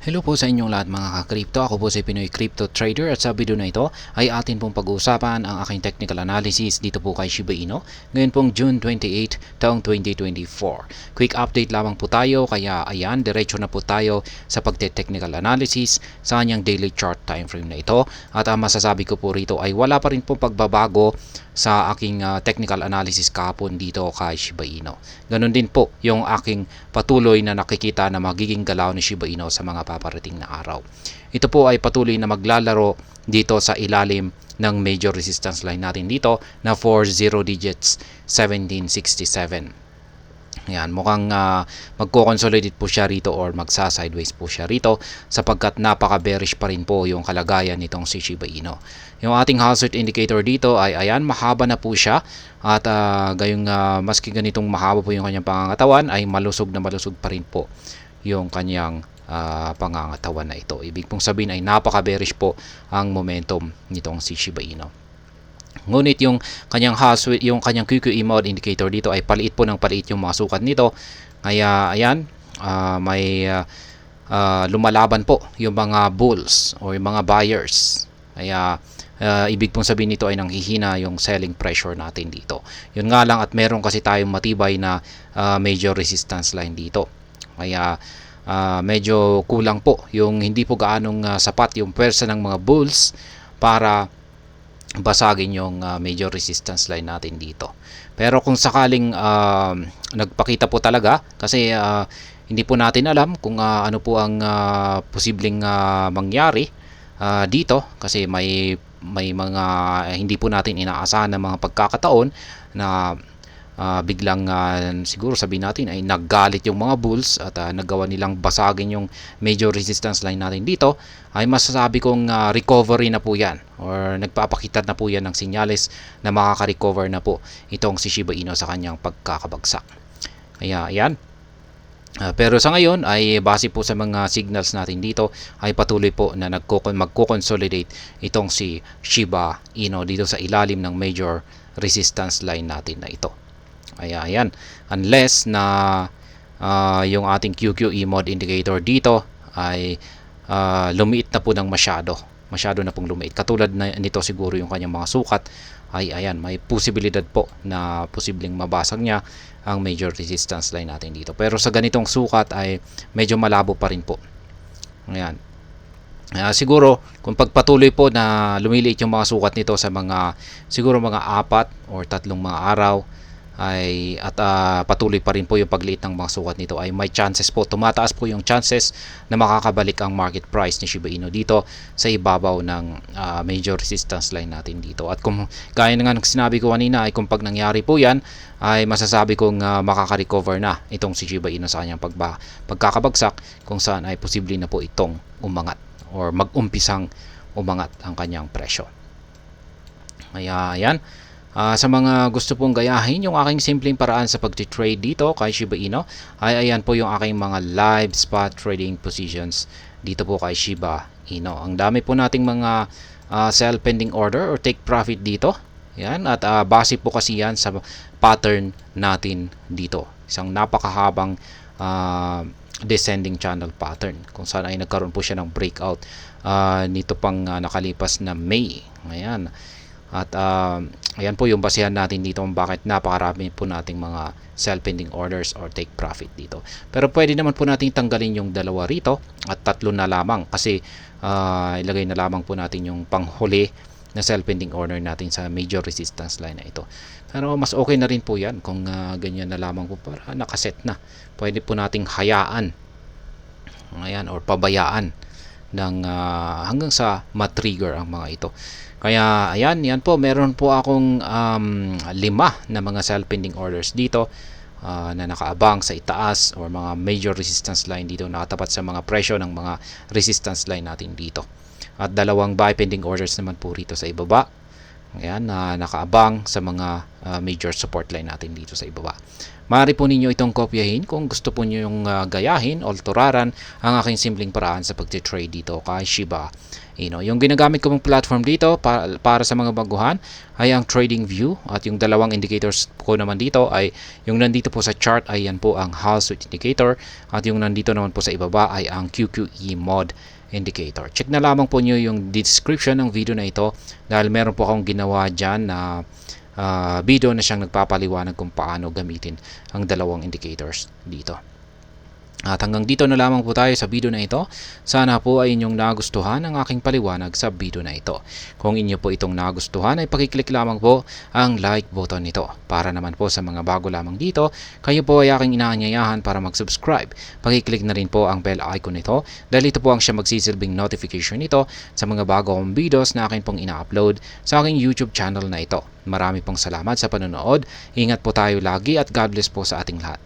Hello po sa inyong lahat mga ka-crypto. Ako po si Pinoy Crypto Trader at sa video na ito ay atin pong pag-uusapan ang aking technical analysis dito po kay Shiba Inu. Ngayon pong June 28 taong 2024. Quick update lamang po tayo kaya ayan, diretso na po tayo sa pagte-technical analysis sa kanyang daily chart time frame na ito. At ang masasabi ko po rito ay wala pa rin po pagbabago sa aking technical analysis kahapon dito kay Shiba Inu. Ganon din po yung aking patuloy na nakikita na magiging galaw ni Shiba Inu sa mga paparating na araw. Ito po ay patuloy na maglalaro dito sa ilalim ng major resistance line natin dito na for 0 digits 1767. Yan, mukhang magko-consolidate po siya rito or magsa-sideways po siya rito sapagkat napaka-bearish pa rin po yung kalagayan nitong si Shiba Inu. Yung ating hazard indicator dito ay ayan, mahaba na po siya at gayong maski ganitong mahaba po yung kanyang pangangatawan ay malusog na malusog pa rin po yung kanyang pangangatawan na ito. Ibig pong sabihin ay napaka-bearish po ang momentum nitong si Shiba Inu. Ngunit yung kanyang yung kanyang QQE mode indicator dito ay paliit po ng paliit yung mga sukat nito. Kaya ayan, may lumalaban po yung mga bulls o yung mga buyers. Kaya ibig pong sabihin nito ay nanghihina yung selling pressure natin dito. Yun nga lang at meron kasi tayong matibay na major resistance line dito. Kaya medyo kulang po yung hindi po gaanong sapat yung pwersa ng mga bulls para basagin yung major resistance line natin dito. Pero kung sakaling nagpakita po talaga kasi hindi po natin alam kung ano po ang posibleng mangyari dito kasi may mga hindi po natin inaasahan na mga pagkakataon na biglang siguro sabihin natin ay naggalit yung mga bulls at nagawa nilang basagin yung major resistance line natin dito, ay masasabi kong recovery na po yan or nagpapakita na po yan ng sinyales na makaka-recover na po itong si Shiba Inu sa kanyang pagkakabagsak. Kaya ayan. Pero sa ngayon ay base po sa mga signals natin dito ay patuloy po na magko-consolidate itong si Shiba Inu dito sa ilalim ng major resistance line natin na ito. Ayan, unless na yung ating QQE mode indicator dito ay lumiit na po ng masyado na pong lumiit. Katulad na nito siguro yung kanyang mga sukat ay ayan, may posibilidad po na posibleng mabasag niya ang major resistance line natin dito. Pero sa ganitong sukat ay medyo malabo pa rin po. Ayan. Siguro kung pagpatuloy po na lumiliit yung mga sukat nito sa mga siguro mga 4 or 3 mga araw ay at patuloy pa rin po yung pagliit ng mga sukat nito ay may chances po, tumataas po yung chances na makakabalik ang market price ni Shiba Inu dito sa ibabaw ng major resistance line natin dito. At kung gaya nga ng sinabi ko kanina ay kung pag nangyari po yan ay masasabi kong makaka-recover na itong si Shiba Inu sa kanyang pagkakabagsak kung saan ay posible na po itong umangat or mag-umpisang umangat ang kanyang presyo. Kaya ayan, sa mga gusto pong gayahin yung aking simpleng paraan sa pag-trade dito kay Shiba Inu ay ayan po yung aking mga live spot trading positions dito po kay Shiba Inu. Ang dami po nating mga sell pending order or take profit dito. Yan, at base po kasi yan sa pattern natin dito. Isang napakahabang descending channel pattern kung saan ay nagkaroon po siya ng breakout nito pang nakalipas na May. Ayan. At ayan po yung basehan natin dito kung bakit napakarami po nating mga sell pending orders or take profit dito. Pero pwede naman po nating tanggalin yung dalawa rito at 3 na lamang kasi ilagay na lamang po natin yung panghuli na sell pending order natin sa major resistance line na ito. Pero mas okay na rin po yan kung ganyan na lamang po para nakaset na. Pwede po nating hayaan ayan, or pabayaan ng hanggang sa matrigger ang mga ito. Kaya ayan, yan po, meron po akong 5 na mga sell pending orders dito na nakaabang sa itaas or mga major resistance line dito, nakatapat sa mga presyo ng mga resistance line natin dito. At 2 buy pending orders naman po rito sa ibaba. Ayan, nakaabang sa mga major support line natin dito sa ibaba. Maaari po ninyo itong kopyahin kung gusto po nyo yung gayahin o turaran ang aking simpleng paraan sa pag-trade dito kay Shiba Inu. Yung ginagamit ko mong platform dito para sa mga baguhan ay ang TradingView at yung dalawang indicators ko naman dito ay yung nandito po sa chart ay yan po ang Hall Switch Indicator at yung nandito naman po sa ibaba ay ang QQE Mod Indicator. Check na lamang po nyo yung description ng video na ito dahil meron po akong ginawa dyan na video na siyang nagpapaliwanag kung paano gamitin ang dalawang indicators dito. At hanggang dito na lamang po tayo sa video na ito. Sana po ay inyong nagustuhan ang aking paliwanag sa video na ito. Kung inyo po itong nagustuhan ay pakiclick lamang po ang like button nito. Para naman po sa mga bago lamang dito, kayo po ay aking inaanyayahan para mag-subscribe. Pakiclick na rin po ang bell icon nito dahil ito po ang siya magsisilbing notification nito sa mga bago kong videos na akin pong ina-upload sa aking YouTube channel na ito. Marami pong salamat sa panonood. Ingat po tayo lagi at God bless po sa ating lahat.